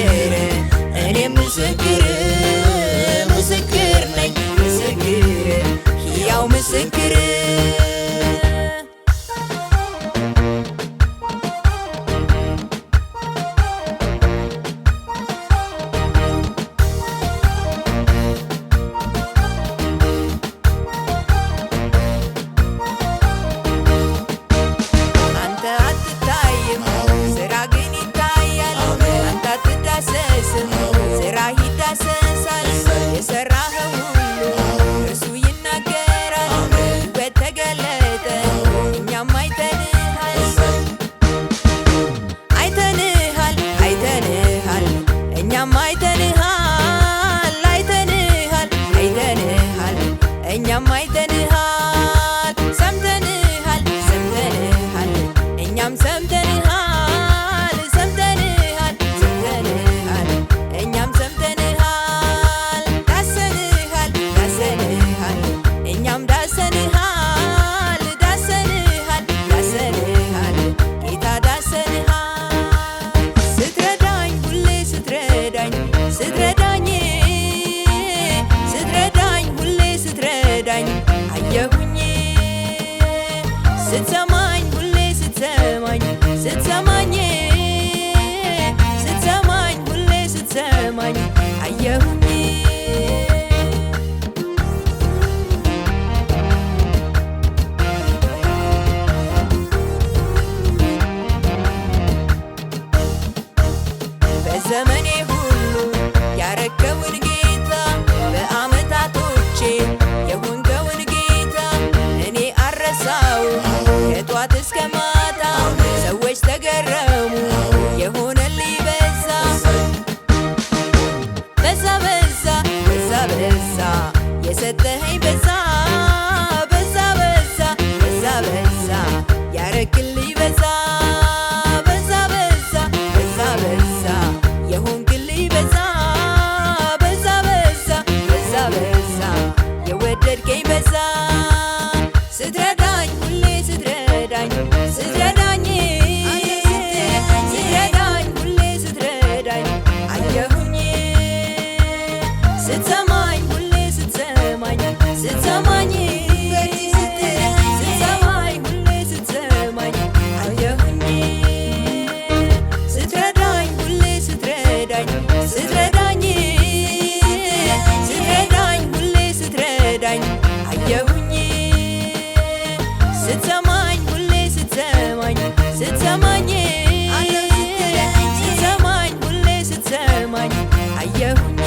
ምስክር እኔ ምስክር ምስክር ነኝ ምስክር ሕያው ምስክር አየሁኝ ስትሰማኝ ሁሌ ስትሰማኝ ስትሰማኝ ስትሰማኝ ሁሌ ስትሰማኝ አየሁኝ በዘመኔ ሁሉ ያረከውን ጌታ በአመታቶቼ የሆንከውን ጌታ እኔ አረሳው ከጧት እስከ ማታ ሰዎች ተገረሙ የሆነልኝ በዛ በዛ በዛ በዛ በዛ የሰጠኸኝ በዛ በዛ በዛ በዛ በዛ ያረክልኝ በዛ በዛ በዛ በዛ በዛ የሆንክልኝ በዛ በዛ በዛ በዛ በዛ የወደድከኝ በዛ ስትረዳኝ ሁሌ ስትረዳኝ ስትረዳኝ ስትረዳኝ ሁሌ ስትረዳኝ አየሁኝ ስትሰማኝ ሁሌ ስትሰማኝ ስትሰማኝ ስትሰማኝ ሁሌ ስትሰማኝ አየሁኝ ስትረዳኝ ሁሌ ስትረዳኝ ስትረዳኝ ስትረዳኝ ሁሌ ስትረዳኝ አየሁኝ ስትሰማኝ ሁሌ ስትሰማኝ ስትሰማኝ ስትሰማኝ ሁሌ ስትሰማኝ አየሁኝ